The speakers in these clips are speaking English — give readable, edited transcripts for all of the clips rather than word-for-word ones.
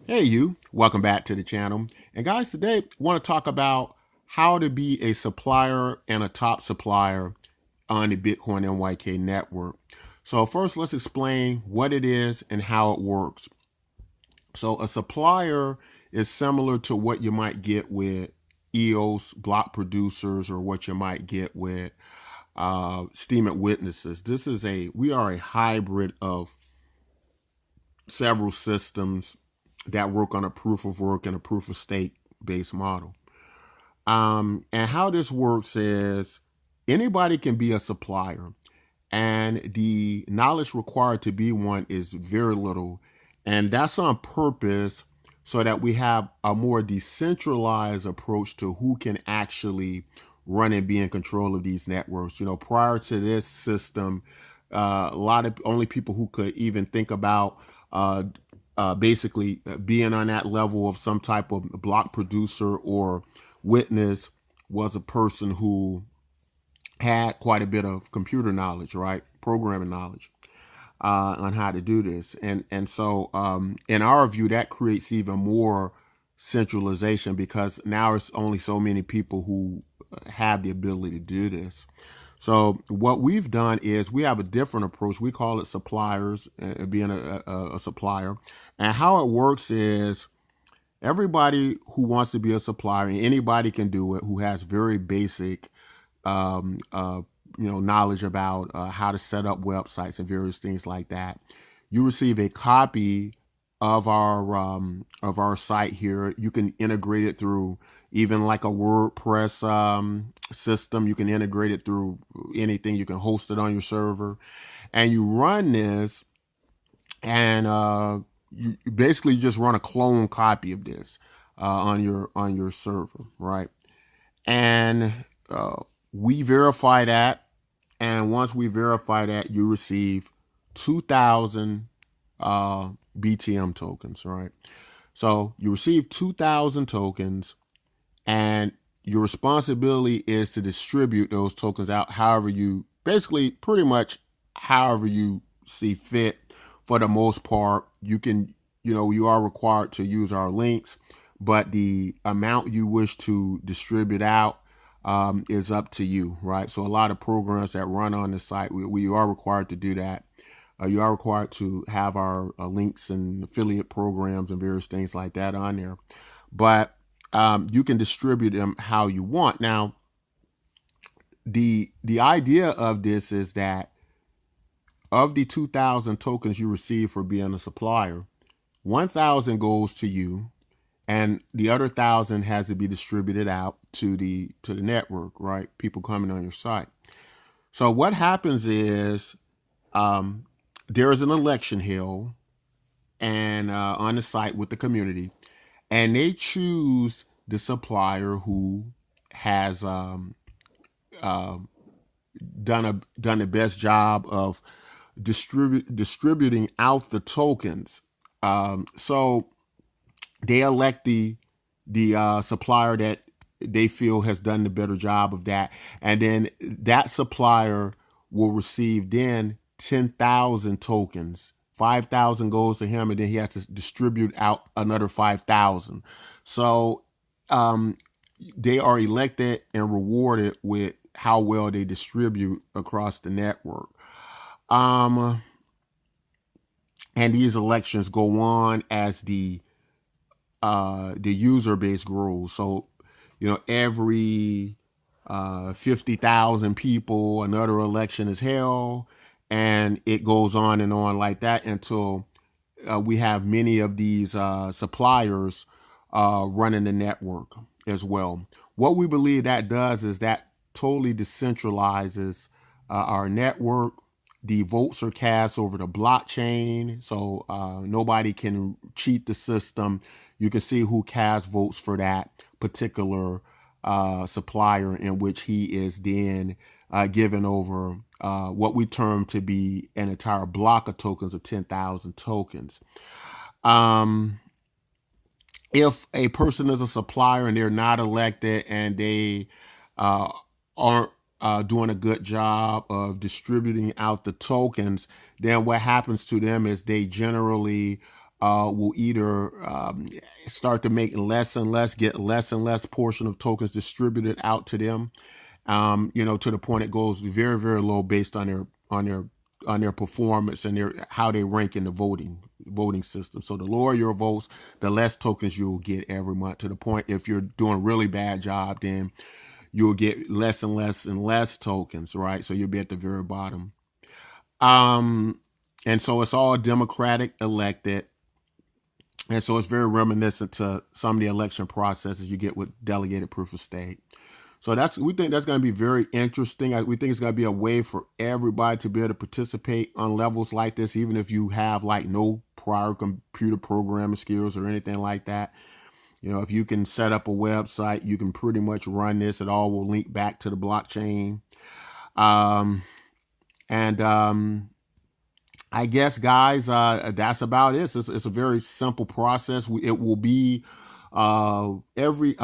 Hey you, welcome back to the channel. And guys, today I want to talk about how to be a supplier and a top supplier on the Bitcoin NYK network. So first, let's explain what it is and how it works. So a supplier is similar to what you might get with EOS block producers or what you might get with steemit witnesses. We are a hybrid of several systems that work on a proof of work and a proof of stake based model. And how this works is anybody can be a supplier, and the knowledge required to be one is very little. And that's on purpose so that we have a more decentralized approach to who can actually run and be in control of these networks. Prior to this system, a lot of only people who could even think about basically being on that level of some type of block producer or witness was a person who had quite a bit of computer knowledge, right? Programming knowledge on how to do this. And so in our view, that creates even more centralization because now it's only so many people who have the ability to do this. So what we've done is we have a different approach. We call it suppliers, being a supplier. And how it works is everybody who wants to be a supplier, and anybody can do it, who has very basic um, uh, knowledge about how to set up websites and various things like that. You receive a copy of our site here. You can integrate it through even like a WordPress system. You can integrate it through anything. You can host it on your server, and you run this, and you basically just run a clone copy of this on your server, right? And uh, we verify that, and once we verify that, you receive 2,000 BTM tokens, right? So you receive 2,000 tokens, and your responsibility is to distribute those tokens out however you, basically, pretty much however you see fit. For the most part, you can, you are required to use our links, but the amount you wish to distribute out is up to you, right? So a lot of programs that run on the site, we are required to do that. You are required to have our links and affiliate programs and various things like that on there. But you can distribute them how you want. Now, the idea of this is that of the 2,000 tokens you receive for being a supplier, 1,000 goes to you, and the other 1,000 has to be distributed out to the network, right? People coming on your site. So what happens is there is an election hill and on the site with the community, and they choose the supplier who has done the best job of distributing out the tokens. So they elect the supplier that they feel has done the better job of that, and then that supplier will receive then 10,000 tokens. 5,000 goes to him, and then he has to distribute out another 5,000. So um, they are elected and rewarded with how well they distribute across the network. Um, and these elections go on as the user base grows. So, every 50,000 people, another election is held, and it goes on and on like that until we have many of these suppliers running the network as well. What we believe that does is that totally decentralizes our network. The votes are cast over the blockchain, so nobody can cheat the system. You can see who cast votes for that particular supplier, in which he is then given over what we term to be an entire block of tokens of 10,000 tokens. Um, if a person is a supplier and they're not elected and they uh, aren't doing a good job of distributing out the tokens, then what happens to them is they generally will either start to make less and less, get less and less portion of tokens distributed out to them. To the point it goes very, very low based on their performance and how they rank in the voting system. So the lower your votes, the less tokens you'll get every month. To the point, if you're doing a really bad job, then you'll get less and less and less tokens, right? So you'll be at the very bottom. And so it's all Democratic elected. And so it's very reminiscent to some of the election processes you get with delegated proof of stake. So we think that's going to be very interesting. We think it's going to be a way for everybody to be able to participate on levels like this, even if you have like no prior computer programming skills or anything like that. If you can set up a website, you can pretty much run this. It all will link back to the blockchain. I guess, guys, that's about it. It's a very simple process. It will be every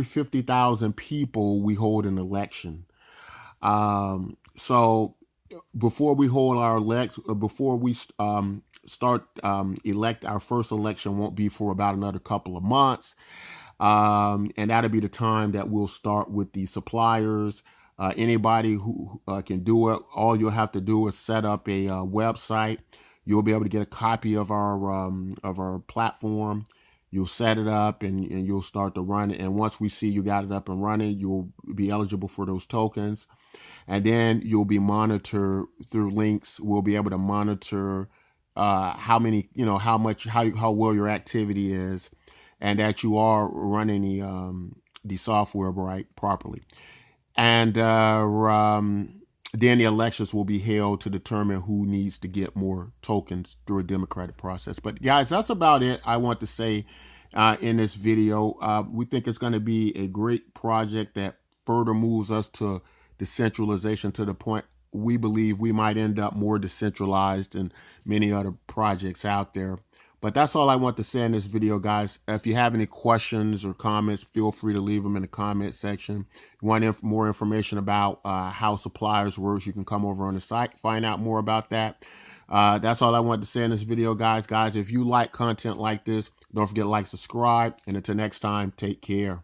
50,000 people we hold an election. So before we hold our before we start elect our first election won't be for about another couple of months. And that'll be the time that we'll start with the suppliers. Anybody who can do it, all you'll have to do is set up a website. You'll be able to get a copy of our platform. You'll set it up and you'll start to run it. And once we see you got it up and running, you'll be eligible for those tokens. And then you'll be monitored through links. We'll be able to monitor how well your activity is, and that you are running the software properly. And then the elections will be held to determine who needs to get more tokens through a democratic process. But guys, that's about it I want to say in this video. We think it's going to be a great project that further moves us to decentralization, to the point we believe we might end up more decentralized than many other projects out there. But that's all I want to say in this video, guys. If you have any questions or comments, feel free to leave them in the comment section. If you want more information about how Suppliers works, you can come over on the site, find out more about that. That's all I want to say in this video, guys. If you like content like this, don't forget to like, subscribe, and until next time, take care.